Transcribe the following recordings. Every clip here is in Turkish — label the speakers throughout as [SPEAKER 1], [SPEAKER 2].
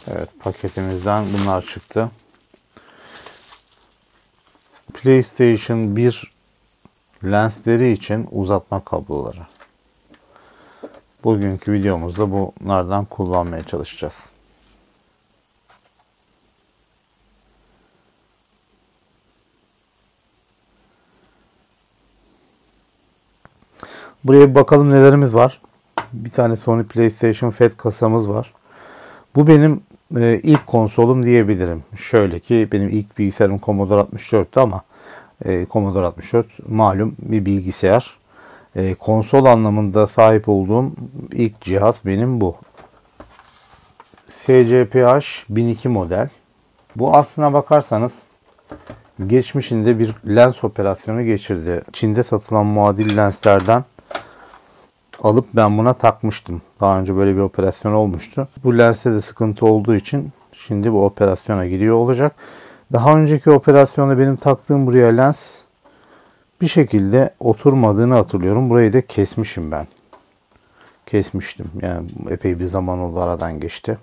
[SPEAKER 1] Evet, paketimizden bunlar çıktı. PlayStation 1 lensleri için uzatma kabloları. Bugünkü videomuzda bunlardan kullanmaya çalışacağız. Buraya bir bakalım nelerimiz var. Bir tane Sony PlayStation FAT kasamız var. Bu benim ilk konsolum diyebilirim. Şöyle ki benim ilk bilgisayarım Commodore 64'tü ama Commodore 64 malum bir bilgisayar. Konsol anlamında sahip olduğum ilk cihaz benim bu. SCPH 1002 model. Bu aslına bakarsanız geçmişinde bir lens operasyonu geçirdi. Çin'de satılan muadil lenslerden alıp ben buna takmıştım. Daha önce böyle bir operasyon olmuştu. Bu lenste de sıkıntı olduğu için şimdi bu operasyona giriyor olacak. Daha önceki operasyonda benim taktığım buraya lens bir şekilde oturmadığını hatırlıyorum. Burayı da kesmişim ben. Kesmiştim. Yani epey bir zaman oldu, aradan geçti.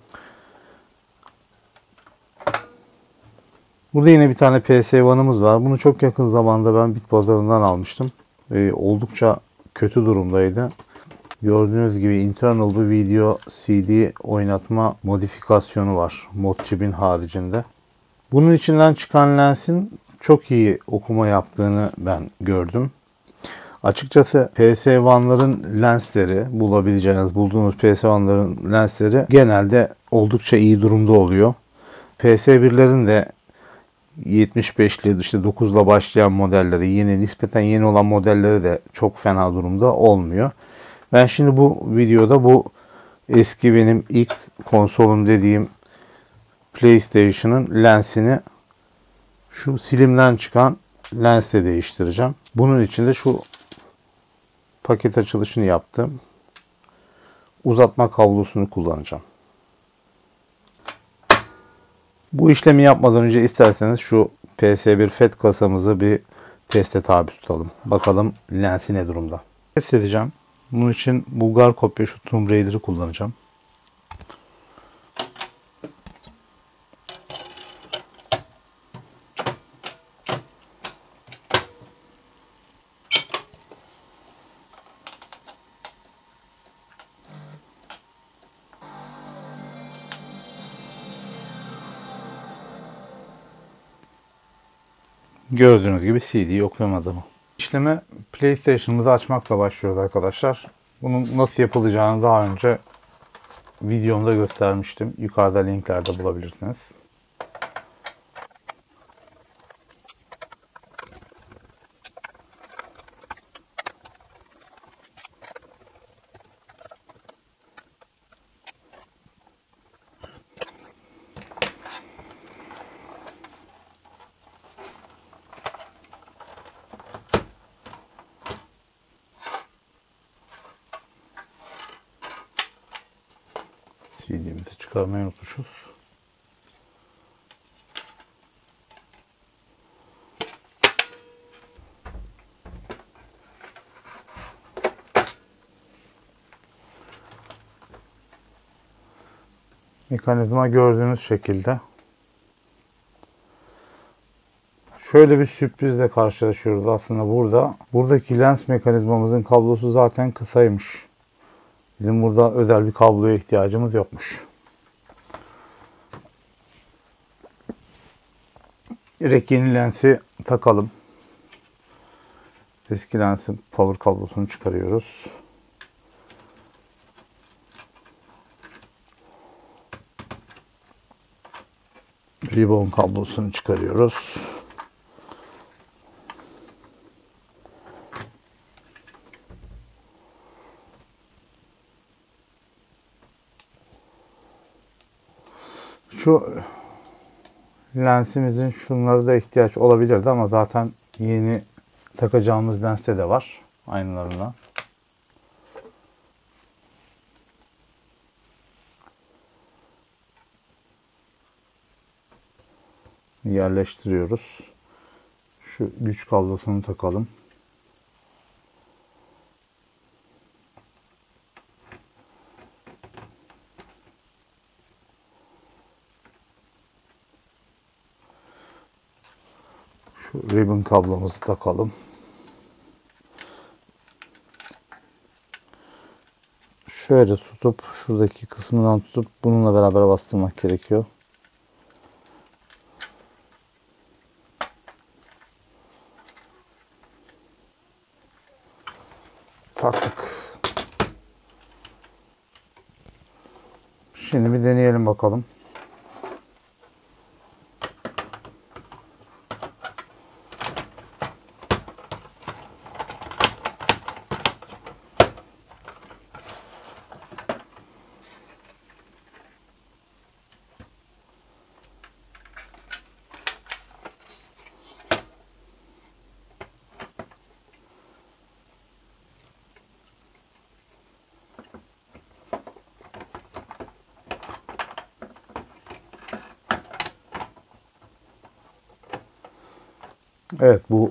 [SPEAKER 1] Burada yine bir tane PS1'ımız var. Bunu çok yakın zamanda ben bit pazarından almıştım. Oldukça kötü durumdaydı. Gördüğünüz gibi internal bir video CD oynatma modifikasyonu var. Modchip'in haricinde. Bunun içinden çıkan lensin çok iyi okuma yaptığını ben gördüm. Açıkçası PS1'ların lensleri, bulduğunuz PS1'ların lensleri genelde oldukça iyi durumda oluyor. PS1'lerin de 75'li işte 9'la başlayan modelleri, nispeten yeni olan modelleri de çok fena durumda olmuyor. Ben şimdi bu videoda bu eski benim ilk konsolum dediğim PlayStation'ın lensini şu silimden çıkan lensle değiştireceğim. Bunun için de şu paket açılışını yaptım. Uzatma kablosunu kullanacağım. Bu işlemi yapmadan önce isterseniz şu PS1 FAT kasamızı bir teste tabi tutalım. Bakalım lensi ne durumda. Test edeceğim. Bunun için Bulgar kopya şu Tomb Raider'ı kullanacağım. Gördüğünüz gibi CD'yi okuyamadı mı? İşleme PlayStation'ımızı açmakla başlıyoruz arkadaşlar. Bunun nasıl yapılacağını daha önce videomda göstermiştim. Yukarıda linklerde bulabilirsiniz. CD'mizi çıkarmayı unutmuşuz. Mekanizma gördüğünüz şekilde. Şöyle bir sürprizle karşılaşıyoruz aslında burada. Buradaki lens mekanizmamızın kablosu zaten kısaymış. Bizim burada özel bir kabloya ihtiyacımız yokmuş. Direkt yeni lensi takalım. Eski lensin power kablosunu çıkarıyoruz. Ribbon kablosunu çıkarıyoruz. Şu lensimizin şunları da ihtiyaç olabilirdi ama zaten yeni takacağımız lenste de var aynılarından. Yerleştiriyoruz. Şu güç kablosunu takalım. Şu ribbon kablomuzu takalım. Şöyle tutup şuradaki kısmından tutup bununla beraber bastırmak gerekiyor. Taktık. Şimdi bir deneyelim bakalım. Evet, bu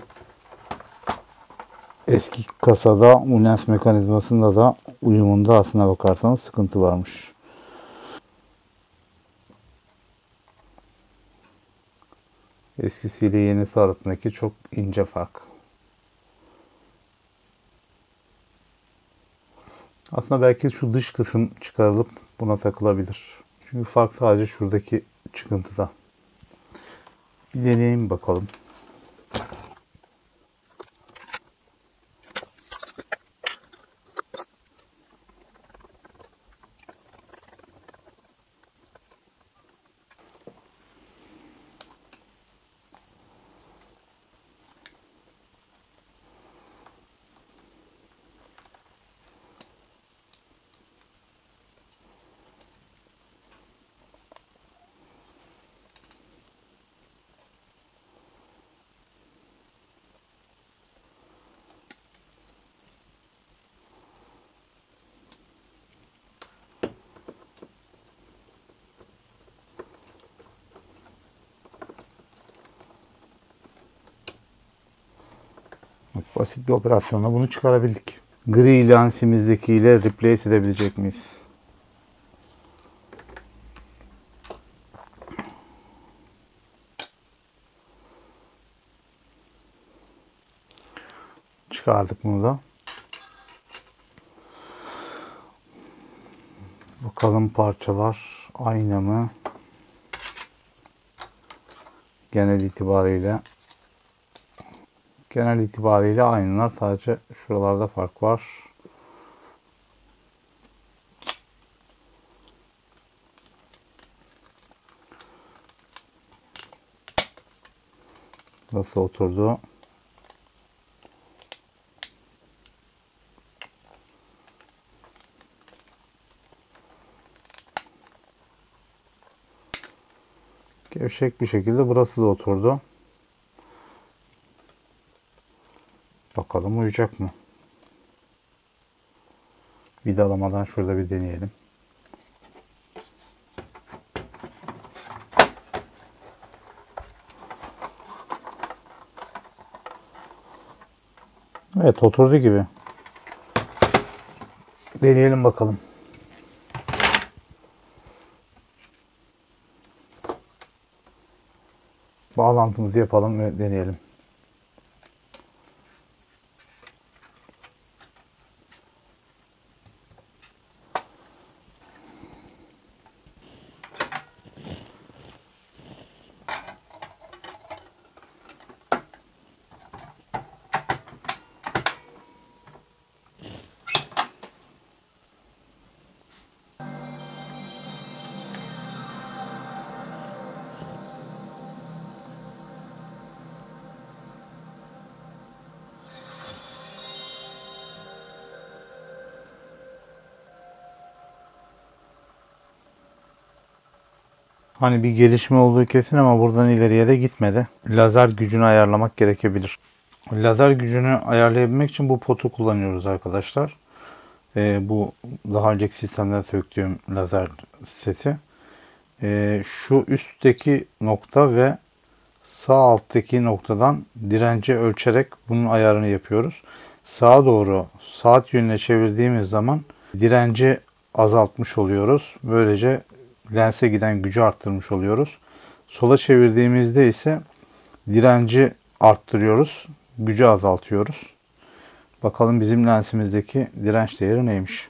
[SPEAKER 1] eski kasada bu lens mekanizmasında da uyumunda aslına bakarsanız sıkıntı varmış. Eskisiyle yenisi arasındaki çok ince fark. Aslında belki şu dış kısım çıkarılıp buna takılabilir. Çünkü fark sadece şuradaki çıkıntıda. Bir deneyeyim bakalım. Basit bir operasyonla bunu çıkarabildik. Gri lensimizdekiyle replace edebilecek miyiz? Çıkardık bunu da. Bakalım parçalar aynı mı? Genel itibariyle aynılar. Sadece şuralarda fark var. Nasıl oturdu? Gevşek bir şekilde burası da oturdu. Bakalım uyacak mı? Vidalamadan şurada bir deneyelim. Evet, oturdu gibi. Deneyelim bakalım. Bağlantımızı yapalım ve deneyelim. Hani bir gelişme olduğu kesin ama buradan ileriye de gitmedi. Lazer gücünü ayarlamak gerekebilir. Lazer gücünü ayarlayabilmek için bu potu kullanıyoruz arkadaşlar. Bu daha önceki sistemden söktüğüm lazer seti. Şu üstteki nokta ve sağ alttaki noktadan direnci ölçerek bunun ayarını yapıyoruz. Sağa doğru saat yönüne çevirdiğimiz zaman direnci azaltmış oluyoruz. Böylece lense giden gücü arttırmış oluyoruz. Sola çevirdiğimizde ise direnci arttırıyoruz. Gücü azaltıyoruz. Bakalım bizim lensimizdeki direnç değeri neymiş?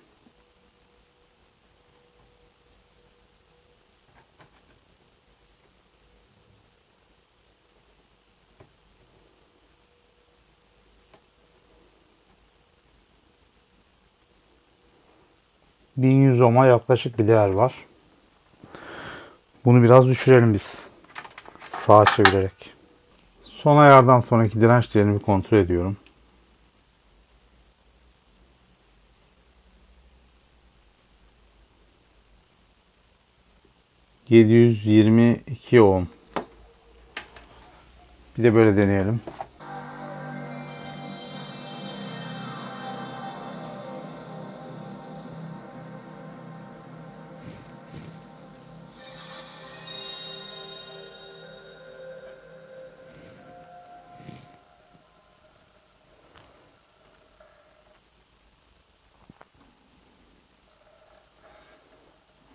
[SPEAKER 1] ...1100 ohm'a yaklaşık bir değer var. Bunu biraz düşürelim biz. Sağa çevirerek. Son ayardan sonraki direnç değerini kontrol ediyorum. ...722 ohm. Bir de böyle deneyelim.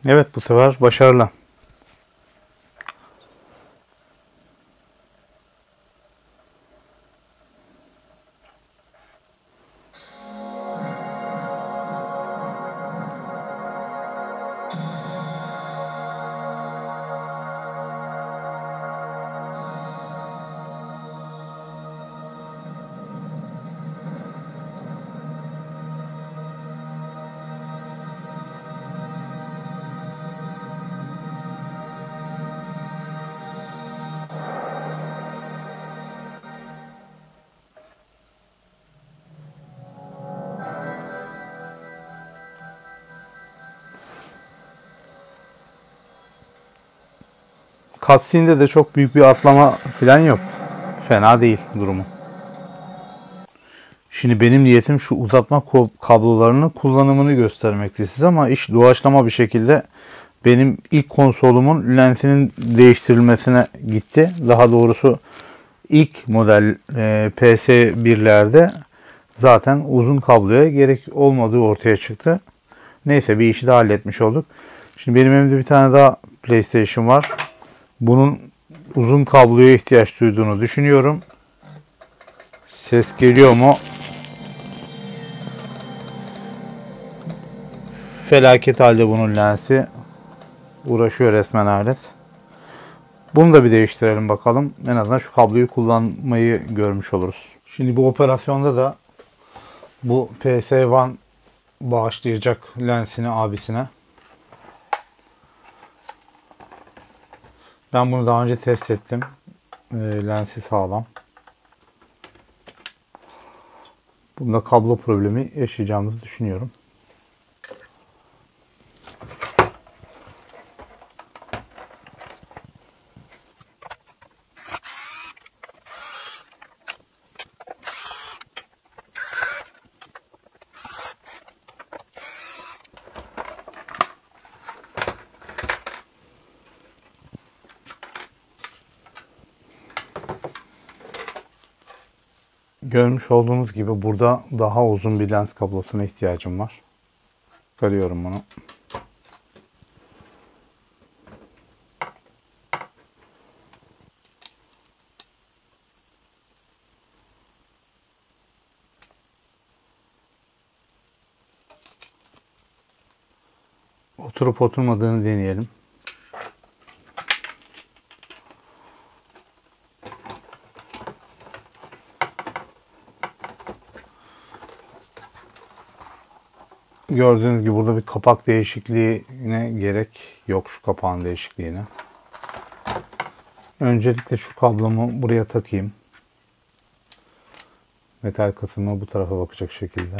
[SPEAKER 1] Evet, bu sefer başarılı. Cutscene'de de çok büyük bir atlama falan yok. Fena değil durumu. Şimdi benim niyetim şu uzatma kablolarının kullanımını göstermekti size ama iş doğaçlama bir şekilde benim ilk konsolumun lensinin değiştirilmesine gitti. Daha doğrusu ilk model PS1'lerde zaten uzun kabloya gerek olmadığı ortaya çıktı. Neyse, bir işi de halletmiş olduk. Şimdi benim elimde bir tane daha PlayStation var. Bunun uzun kabloya ihtiyaç duyduğunu düşünüyorum. Ses geliyor mu? Felaket halde bunun lensi. Uğraşıyor resmen alet. Bunu da bir değiştirelim bakalım. En azından şu kabloyu kullanmayı görmüş oluruz. Şimdi bu operasyonda da bu PS1 bağışlayacak lensini abisine. Ben bunu daha önce test ettim. Lensi sağlam. Bunda kablo problemi yaşayacağımızı düşünüyorum. Görmüş olduğunuz gibi burada daha uzun bir lens kablosuna ihtiyacım var. Çıkarıyorum bunu. Oturup oturmadığını deneyelim. Gördüğünüz gibi burada bir kapak değişikliğine gerek yok, şu kapağın değişikliğine. Öncelikle şu kablomu buraya takayım. Metal kısmı bu tarafa bakacak şekilde.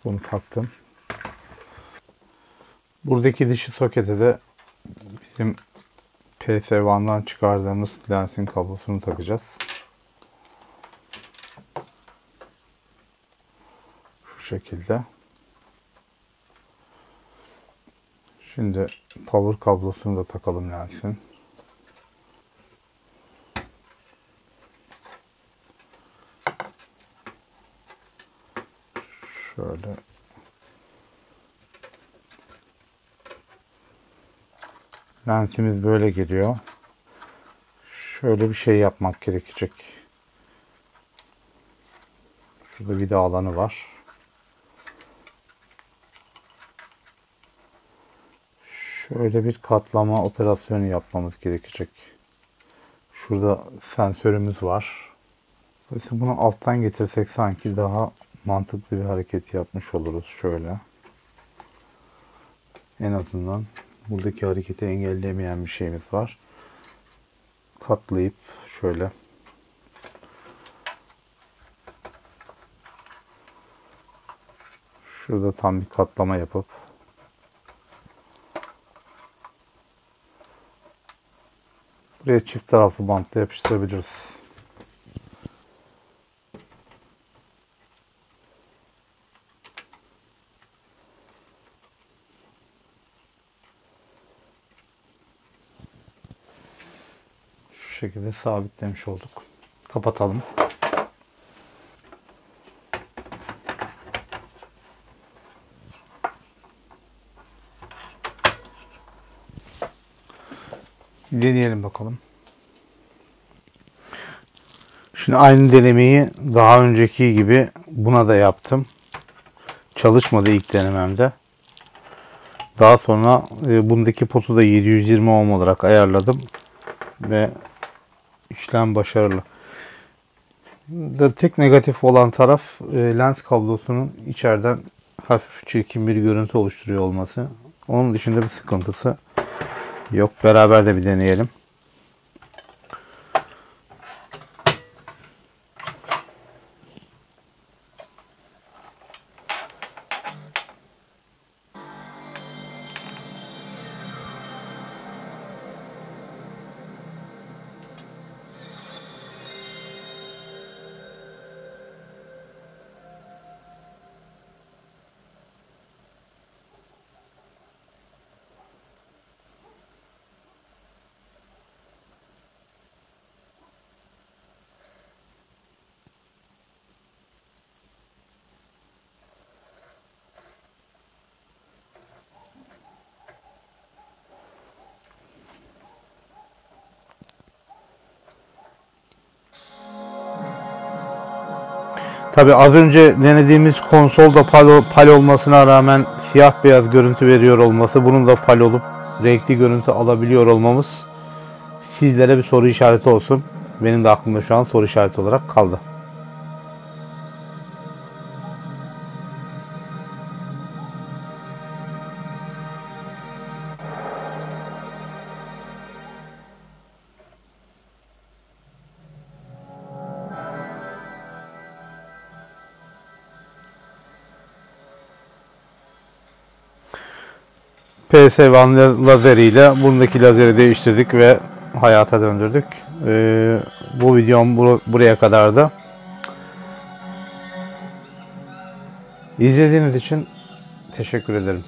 [SPEAKER 1] Bunu taktım. Buradaki dişi sokete de bizim PS1'dan çıkardığımız lensin kablosunu takacağız. Şu şekilde. Şimdi power kablosunu da takalım lensin. Şöyle Lensimiz böyle geliyor. Şöyle bir şey yapmak gerekecek. Şurada vida alanı var. Şöyle bir katlama operasyonu yapmamız gerekecek. Şurada sensörümüz var. Dolayısıyla bunu alttan getirsek sanki daha mantıklı bir hareket yapmış oluruz. Şöyle. En azından buradaki hareketi engellemeyen bir şeyimiz var. Katlayıp şöyle. Şurada tam bir katlama yapıp buraya çift taraflı bantla yapıştırabiliriz. Şu şekilde sabitlemiş olduk. Kapatalım. Deneyelim bakalım. Şimdi aynı denemeyi daha önceki gibi buna da yaptım. Çalışmadı ilk denememde. Daha sonra bundaki potu da 720 ohm olarak ayarladım ve işlem başarılı. Tek negatif olan taraf lens kablosunun içeriden hafif çirkin bir görüntü oluşturuyor olması. Onun dışında bir sıkıntısı yok. Beraber de bir deneyelim. Tabi az önce denediğimiz konsolda pal olmasına rağmen siyah beyaz görüntü veriyor olması, bunun da pal olup renkli görüntü alabiliyor olmamız sizlere bir soru işareti olsun. Benim de aklımda şu an soru işareti olarak kaldı. PS1 lazeriyle bundaki lazeri değiştirdik ve hayata döndürdük. Bu videom buraya kadardı. İzlediğiniz için teşekkür ederim.